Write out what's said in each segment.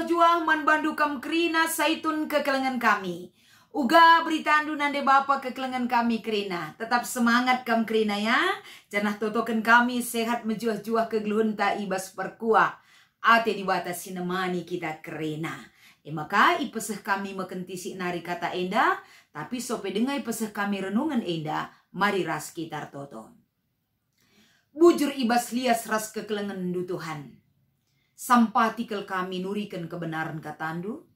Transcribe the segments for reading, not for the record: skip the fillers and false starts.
menjuah-juah man bandu kam krina saitun kekelengan kami. Uga beritandu nande bapa kekelengan kami krina. Tetap semangat kam krina ya. Janah totoken kami sehat menjuah-juah kegeluhenta ibas perkua. Ate dibatas sinemani kita krina. Maka ipeseh kami mekentisi nari kata enda. Tapi sope dengai peseh kami renungan enda. Mari ras kitar toto. Bujur ibas lias ras kekelengan du Tuhan. Sampatikel kami nurikan kebenaran katandu.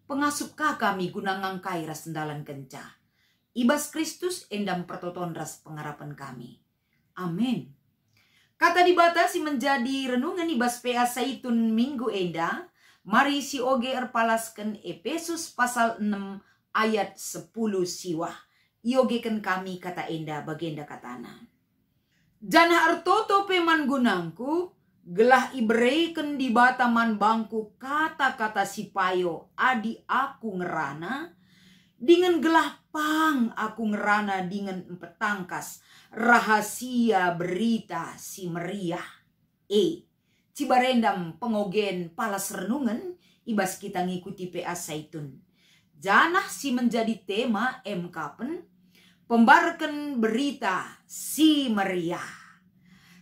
Pengasupkah kami guna ngangkai ras sendalan kenca. Ibas Kristus endam pertoton ras pengarapan kami. Amin. Kata dibatasi menjadi renungan ibas PA Saitun minggu enda. Mari si oge erpalaskan Efesus pasal 6 ayat 10 siwah. Iogekan kami kata enda bagenda katana. Janah artoto peman gunangku. Gelah ibreken di bataman bangku kata-kata si payo adi aku ngerana. Dengan gelah pang aku ngerana dengan petangkas rahasia berita si meriah. Cibarendam pengogen palas renungan ibas kita ngikuti PA Saitun. Janah si menjadi tema MKpen pembarkan berita si meriah.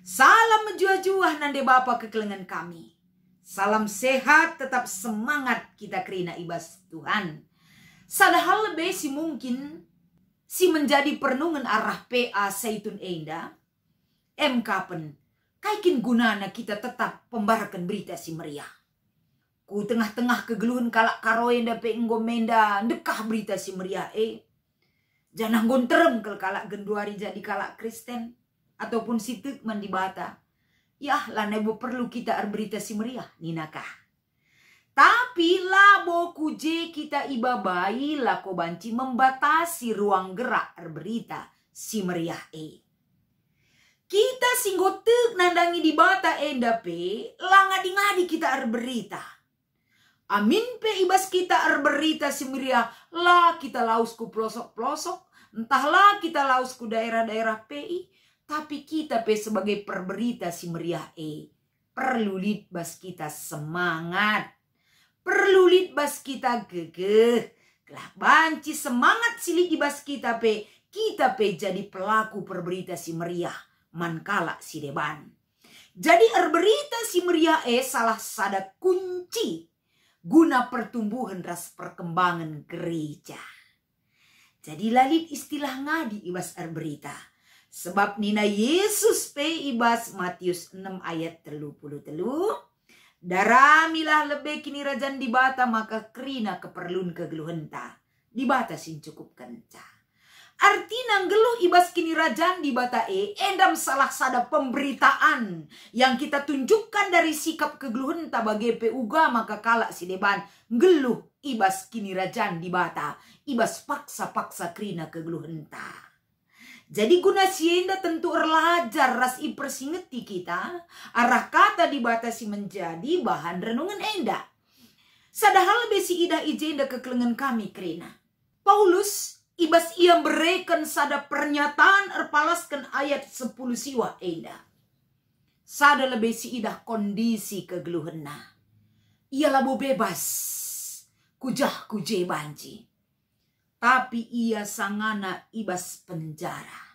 Salam menjuah-juah nande bapa kekelengan kami. Salam sehat tetap semangat kita kerina ibas Tuhan. Sadahal lebih si mungkin si menjadi perenungan arah PA Saitun enda. MKpen kaikin gunana kita tetap pembarkan berita si meriah. Ku tengah-tengah kegeluhan kalak karoen dape enggomenda dekah berita si meriah Jangan gonterem kel kalak genduari jadi kalak Kristen. Ataupun situk mandibata. Yah lah nebo perlu kita berita si meriah. Ninakah. Tapi labo kuje kita ibabai lako banci membatasi ruang gerak berita si meriah Kita singgotek nandangi di bata enda langadi-ngadi kita berita. Amin ibas kita berita si meriah lah kita laus ku pelosok-pelosok. Entahlah kita laus ku daerah-daerah PI. Tapi kita sebagai perberita si meriah perlu litbas kita semangat. Perlu litbas kita gegeh. Kelah banci semangat silit ibas kita kita jadi pelaku perberita si meriah. Mankala si deban. Jadi berita si meriah salah sada kunci. Guna pertumbuhan ras perkembangan gereja. Jadi lalit istilah ngadi ibas berita. Sebab nina Yesus ibas Matius 6 ayat 33. Daramilah lebih kini rajan dibata maka kerina keperluan kegeluhenta. Dibata sin cukup kenca. Artina geluh ibas kini rajan dibata endam salah sada pemberitaan. Yang kita tunjukkan dari sikap kegeluhenta bagi uga maka kalak si deban. Geluh ibas kini rajan dibata. Ibas paksa-paksa kerina kegeluhenta. Jadi guna sienda tentu erlajar ras ipersingeti kita. Arah kata dibatasi menjadi bahan renungan enda. Sadahal besi ida ijenda kekelengan kami kerina. Paulus ibas ia berikan sada pernyataan erpalaskan ayat 10 siwa enda. Sada lebih si ida kondisi kegeluhena. Ia labu bebas. Kujah kuje banci. Tapi ia sangana ibas penjara.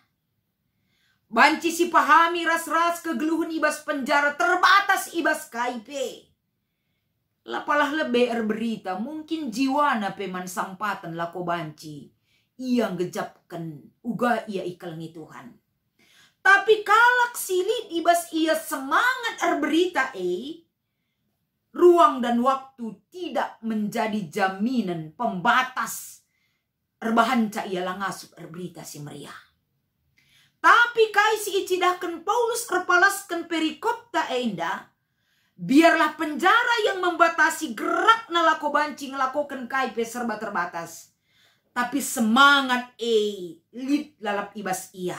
Banci si pahami ras-ras kegeluhan ibas penjara terbatas ibas KIP. Lapalah lebih berita mungkin jiwana peman sampatan lako banci. Ia ngejapkan uga ia ikalangi Tuhan. Tapi kalak silit ibas ia semangat berita ruang dan waktu tidak menjadi jaminan pembatas. Erbahanca ialah ngasup berita si meriah. Tapi kai si icidahkan Paulus erpalaskan perikopta enda. Biarlah penjara yang membatasi gerak nalako banci ngelakokan kai serba terbatas. Tapi semangat lit lalap ibas ia.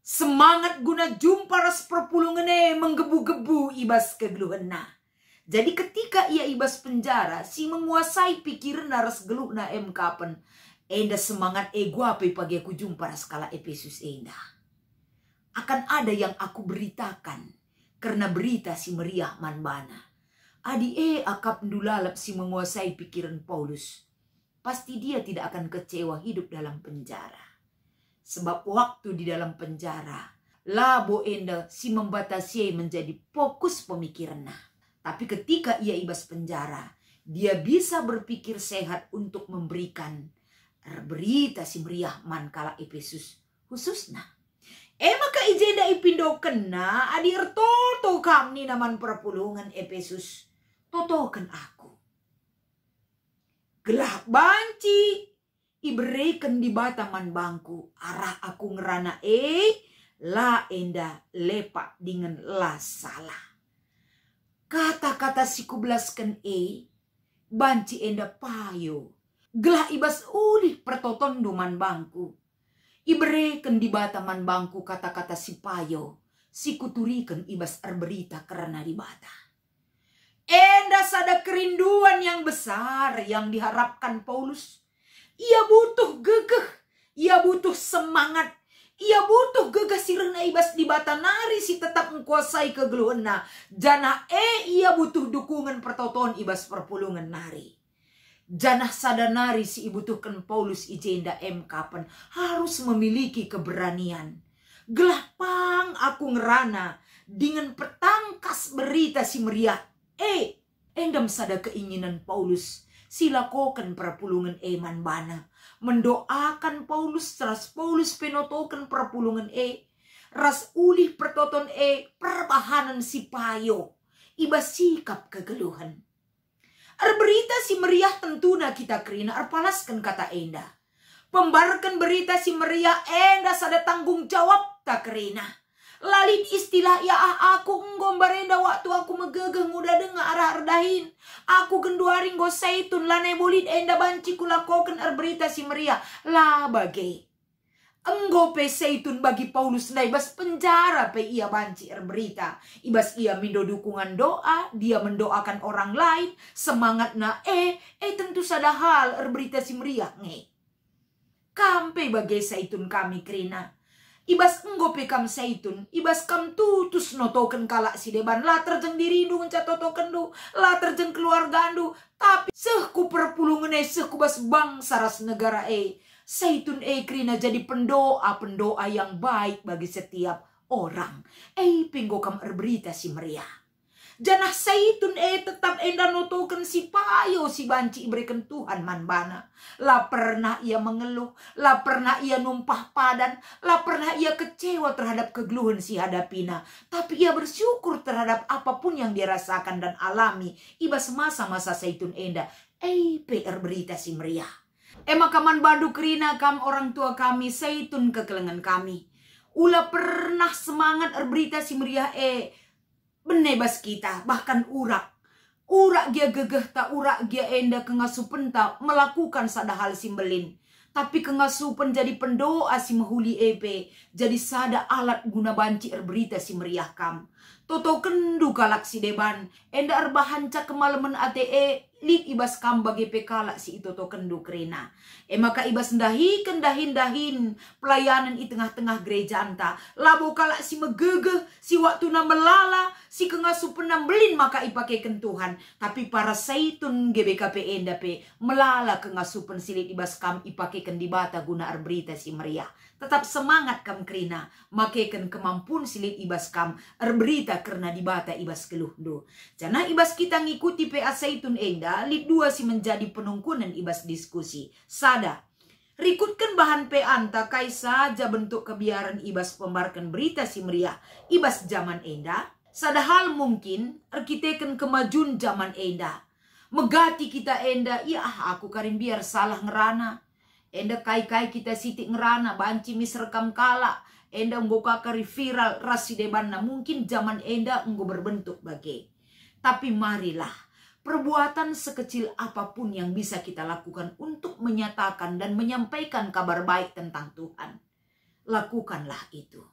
Semangat guna jumpa ras perpulungan menggebu-gebu ibas kegeluhena. Jadi ketika ia ibas penjara, si menguasai pikiran ras geluhna MKpen. Enda semangat guape pagi aku jumpa ras kala Efesus enda. Akan ada yang aku beritakan. Karena berita si meriah manbana. Adi akap ndulalap si menguasai pikiran Paulus. Pasti dia tidak akan kecewa hidup dalam penjara. Sebab waktu di dalam penjara, labo enda si membatasi menjadi fokus pemikirannya. Tapi ketika ia ibas penjara, dia bisa berpikir sehat untuk memberikan berita si meriah mankala Efesus khususnya. Maka ijenda ipindo kena adir toto kami naman perpulungan Efesus. Totokan aku. Gelap banci. Iberikan di bataman bangku. Arah aku ngerana la enda lepak dengan la salah. Kata-kata si kublaskan banci enda payo. Gelah ibas ulih pertoton duman bangku. Iberikan di bataman bangku kata-kata si payo. Si kuturikan ibas berita karena di bata. Enda sada kerinduan yang besar yang diharapkan Paulus. Ia butuh gegeh, ia butuh semangat, ia butuh gegah sirena ibas di bata nari si tetap menguasai kegeluhna. Jana ia butuh dukungan pertoton ibas perpulungan nari. Janah sada nari si ibutuhkan Paulus ijenda kapan harus memiliki keberanian. Gelapang aku ngerana dengan petangkas berita si meriah. Endam sada keinginan Paulus. Silakokan perpulungan man bana. Mendoakan Paulus. Ras Paulus penotokan perpulungan ras ulih pertoton perbahanan si payo. Iba sikap kegeluhan. Berita si meriah tentuna kita kerina. Palaskan kata enda. Pembarkan berita si meriah enda sada tanggung jawab tak kerina. Lalit istilah ya aku ngombarenda waktu aku megegeh muda dengar arah ardahin. Aku genduaring go seitun lanai bolid enda banci kulakoken berita si meriah. Lah bagai. Enggo pe seitun bagi Paulus na ibas penjara pe ia banci berita. Ibas ia mindo dukungan doa. Dia mendoakan orang lain. Semangat na tentu sada hal berita si meriah nge. Kampe bagai seitun kami kerina. Ibas enggo pe kam seitun, ibas kam tutus notoken kalak si deban. La terjeng dirindu ngecatotoken du, la terjeng keluarga du. Tapi sehku perpulungan sehku bas bangsa ras negara seitun krina jadi pendoa yang baik bagi setiap orang. Pinggo kam berita si meriah. Janah seitun tetap enda notoken si payo si banci iberikan Tuhan manbana. La pernah ia mengeluh, la pernah ia numpah padan, la pernah ia kecewa terhadap kegeluhan si hadapina. Tapi ia bersyukur terhadap apapun yang dia rasakan dan alami. Ibas masa-masa seitun enda. PR berita si meriah. Maka man badu kerina kam orang tua kami seitun kekelengan kami. Ula pernah semangat berita si meriah benebas kita bahkan urak dia gegeh tak urak dia enda kengasupen tak melakukan sada hal simbelin. Tapi kengasupen jadi pendoa si mahuli jadi sada alat guna banci berita si meriah kam. Toto kendu kalak si deban enda bahanca kemalaman lip ibas kam bagi pekalak si itu to kendu kerena. Maka ibas dahin pelayanan di tengah-tengah gereja anta. Labo kalak si megegeh, si waktu na melala, si kengasupen na belin maka ipakaikan Tuhan. Tapi para seitun GBKP enda pe melala kengasupen silit ibas kam ipakaikan di bata guna berita si meriah. Tetap semangat kam kerina, makaikan kemampuan silit ibas kam berita karena di bata ibas keluhdu. Jana ibas kita ngikuti PA seitun enda, lid dua si menjadi penungkunan ibas diskusi. Sada, rikutkan bahan anta kai saja bentuk kebiaran ibas pembarkan berita si meriah ibas zaman enda. Sada hal mungkin arkiteken kemajuan zaman enda. Megati kita enda, ya aku karim biar salah ngerana. Enda kai-kai kita sitik ngerana, banci misrekam kala. Enda enggo kakari viral rasi debanna. Mungkin zaman enda enggo berbentuk bagai. Tapi marilah, perbuatan sekecil apapun yang bisa kita lakukan untuk menyatakan dan menyampaikan kabar baik tentang Tuhan. Lakukanlah itu.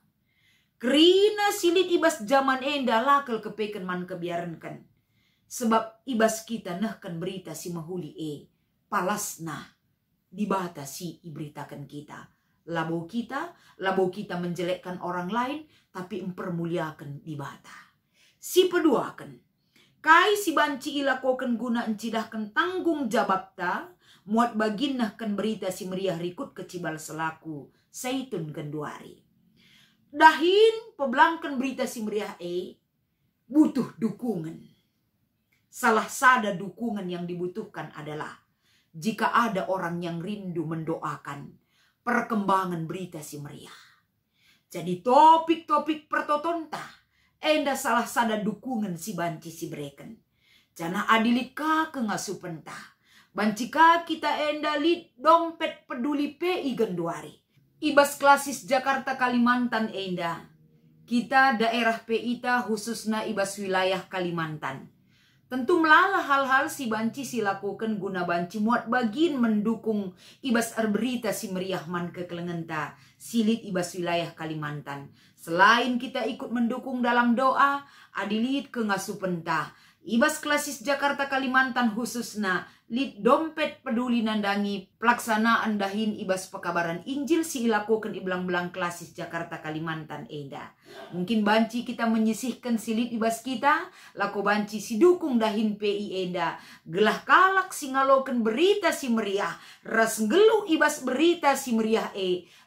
Kerina silit ibas zaman enda lakal kepeken man kebiarankan. Sebab ibas kita nahkan berita si mahuli palasna. Dibatasi iberitakan kita. Labo kita menjelekkan orang lain, tapi mempermuliakan dibata. Si peduakan, Kai si banci ilakoken guna encidahkan tanggung jawab ta, muat baginahkan berita si meriah rikut kecibal selaku Saitun Genduari. Dahin pebelangkan berita si meriah butuh dukungan. Salah sada dukungan yang dibutuhkan adalah jika ada orang yang rindu mendoakan perkembangan berita si meriah. Jadi topik-topik pertotonta enda salah sada dukungan si banci si breken. Jana adilika kengasupenta. Bancika kita enda lid dompet peduli PI Genduari. Ibas klasis Jakarta Kalimantan enda. Kita daerah PI ta khususna ibas wilayah Kalimantan. Tentu melala hal-hal si banci si lakukan guna banci muat bagin mendukung ibas berita si meriah man kekelengenta silit ibas wilayah Kalimantan. Selain kita ikut mendukung dalam doa, adilit ke ngasupenta. Ibas klasis Jakarta Kalimantan khususna lid dompet peduli nandangi pelaksanaan dahin ibas pekabaran Injil si ilakoken iblang-belang klasis Jakarta Kalimantan enda. Mungkin banci kita menyisihkan silit ibas kita, lako banci si dukung dahin PI enda. Gelah kalak si ngaloken berita si meriah, ras ngelu ibas berita si meriah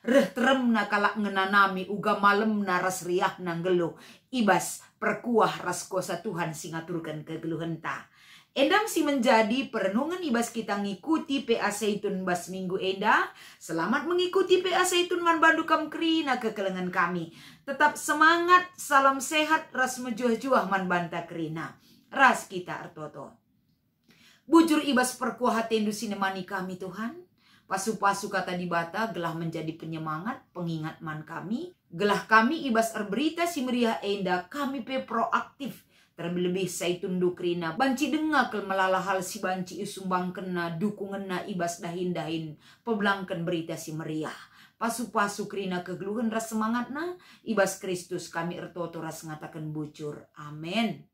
reh teremna kalak ngenanami uga malem na ras riah na ngelu ibas perkuah ras kuasa Tuhan si ngaturkan kegeluhenta. Endang si menjadi perenungan ibas kita ngikuti PA Saitun bas minggu enda. Selamat mengikuti PA Saitun man bandu kam krina kekelengan kami. Tetap semangat, salam sehat, ras mejuah-juah man banta krina. Ras kita artoto. Bujur ibas perkuah hatendu sinemani kami Tuhan. Pasu-pasu kata dibata gelah menjadi penyemangat, pengingat man kami. Gelah kami ibas berita si meriah enda kami pe proaktif. Terlebih Saitun dukrina banci dengakel melala hal si banci isumbang kena dukungan na ibas dahin-dahin pebelangkan berita si meriah. Pasu-pasu krina kegeluhan ras semangat na ibas Kristus kami ertoto ras ngatakan bucur. Amin.